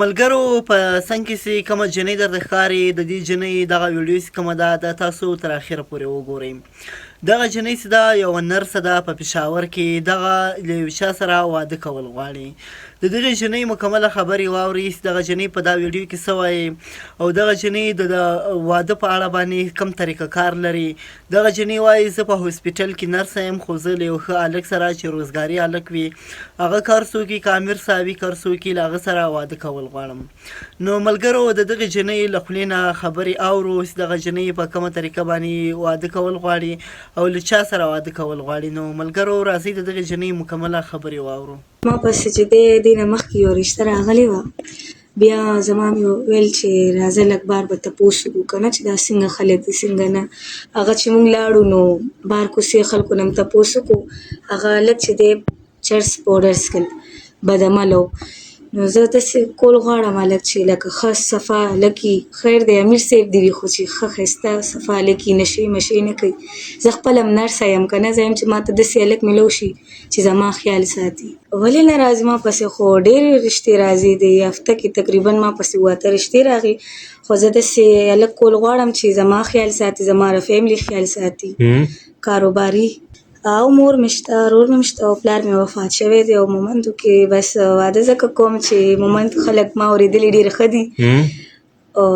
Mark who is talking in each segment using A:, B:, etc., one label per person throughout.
A: ملګرو په څنګ کې چې کومه جنۍ درته ښکاري د دې جنۍ دغه ویډیو چې کومه ده دا تاسو تر اخره پورې وګورئ. دغه جنۍ چې ده یوه نرسه ده په پېښور کې، دغه له یو چا سره واده کول غواړي. د دغې جنۍ مکمله خبرې واورئ چې دغه جنۍ په دا ویډیو کې څه وایي او دغه جنۍ د واده په اړه باندې کوم طریقه کار لري. دغه جنۍ وایي زه په هاسپیټل کې نرسه یم، خو زه له یو ښه هلک سره چې روزګاري هلک وي، هغه کار څوک وي، که امیر صاحب وي، کار څوک وي، له هغه سره واده کول غواړم. نو ملګرو د دغې جنۍ له خولې نه خبرې اورو چې دغه جنۍ په کومه طریقه باندې واده کول غواړي او له چا سره واده کول غواړي. نو ملګرو راځئ د دغې جنۍ مکمله خبرې واورو.
B: ما پسې چې دې نه مخکې یو رشته راغلې وه، بیا زما مې ویل چې راځه لږ بار به تپوس وکړو که نه چې دا څنګه خلک دي څنګه نه. هغه چې موږ لاړو نو بار کوڅې خلکو نه م تپوس وکړو، هغه هلک چې دی چرس پاوډر څښل بد عمله و. نو زه داسې کول غواړم هلک چې لکه ښه صفا هلک وي، خیر دی امیر صاحب دې وي خو چې ښه ښایسته صفا هلک وي، نشې مشې نه کوي. زه خپله هم نرسه یم که نه، زه یم چې ما ته داسې هلک میلو شي چې زما خیال ساتي. ولې نه راځي ما پسې؟ خو ډېرې رشتې راځي، د هفته کې تقریبا ما پسې 7 رشتې راغی، خو زه داسې هلک کول غواړم چې زما خیال ساتي، زما د فیملي خیال ساتي، کاروباري. او مور مې شته، ورور مې شته او پلار مې وفات شوی دی او مومندو کې بس واده ځکه کوم چې مومند خلک ما اورېدلي ډېر ښه دي او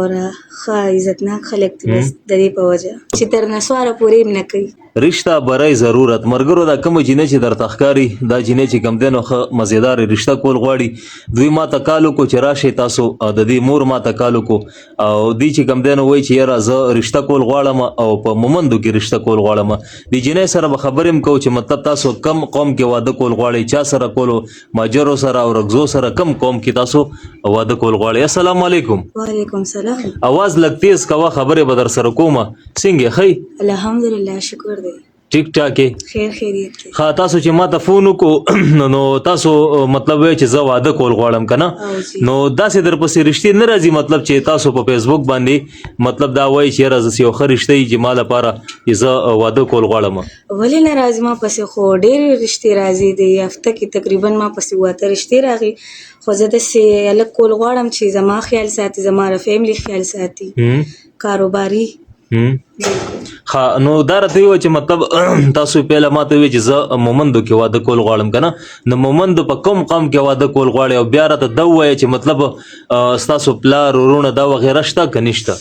B: ښه عزتناک خلک دي، بس د دې په وجه چې تر نسواره پورې هم نه کوي.
C: رشته برای ضرورت. مرګرو دا کومه جینۍ چې درته ښکاري دا جینۍ چې کوم دی نو ښه مزېدارې رشته کول غواړي. دوی ما ته کال وکړو چې راشئ تاسو، او د دې مور ما ته کال وکړو او دوی چې کوم دی نو وایي چې یاره زه رشته کول غواړم او په مومندو کې رشته کول غواړم. دې جینۍ سره به خبرې هم کوو چې مطلب تاسو کم قوم کې واده کول غواړئ، چا سره کولو، ماجرو سره او رګزو سره کم قوم کې تاسو واده کول غواړئ. السلام علیکم.
B: وعلیکم سلام.
C: اواز لږ تیز کوه، خبرې به در سره کومه. څنګه ښه؟
B: الحمدلله شکر دی.
C: ټیک ټاک یې؟
B: خیر خیریت دی.
C: ښه، تاسو چې ما ته فون وکړو نو تاسو مطلب وایي چې زه واده کول غواړم که نه؟ نو داسې درپسې رشتې نه راځي مطلب چې تاسو په فیسبوک باندې مطلب دا وایي چې یاره زه یو ښه رشته یي چې ما لپاره چې زه واده کول غواړم.
B: ولې نه راځي ما پسې؟ خو ډېرې رشتې راځي، د هفته کې تقریبا ما پسې 7 رشتې راغی، خو زه داسې هلک کول غواړم چې زما خیال ساتي، زما د فیملي خیال ساتي، کاروباري.
C: ښه، نو دا راته ووایه چې مطلب تاسو پهله ما ته ووایي چې زه مومندو کې واده کول غواړم که نه؟ نو مومندو په کوم قوم کې واده کول غواړئ او بیا راته دا ووایه چې مطلب ستاسو پلار ورونه دا وغیره شته که نشته؟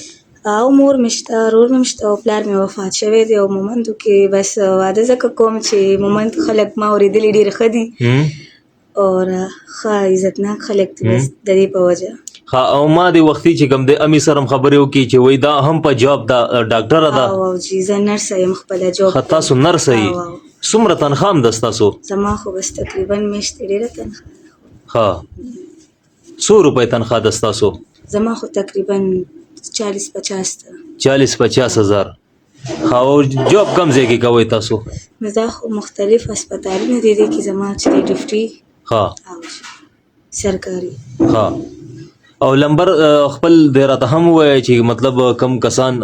B: او مور مې شته، ورور مې شته او پلار مې وفات شوی دی او مومندو کې بس واده ځکه کوم چې مومند خلک ما اورېدلي ډېر ښه دي او ښه عزتناک خلک دي، بس د دې په وجه.
C: ښه، او ما دې وختي چې کوم دی امي سره هم خبرې وکړي چې وایي دا هم په جاب ده، ډاکټره ده؟
B: او جي زه نرسه یم، خپله جاب.
C: ښه، تاسو نرسه یې؟ څومره تنخواه هم ده ستاسو؟
B: زما خو بس تقریبا میاشتې ډېره تنخواه ده.
C: ښه، څو روپۍ تنخواه ده ستاسو؟
B: زما خو تقریبا 40-50 ده.
C: 40-50 هزار. ښه، او جاب کوم ځای کې کوئ تاسو؟
B: دا خو مختلف هسپتالونه دي، دې کې زما چې دی ډفټي
C: ښه
B: او سرکاري.
C: ښه، او لمبر خپل دی راته هم ووایه چې مطلب کم کسان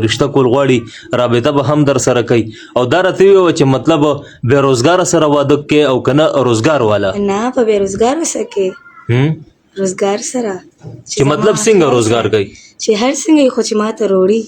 C: رشته کول غواړي رابطه به هم در سره کوي، او دا راته ووایه چې مطلب بې روزګاره سره واده کوي او که نه روزګار والا؟
B: نه، په بې روزګاره سره کوي، روزګار سره.
C: چې مطلب څنګه روزګار کوي؟
B: چې هر څنګه یې خو چې ما ته روړي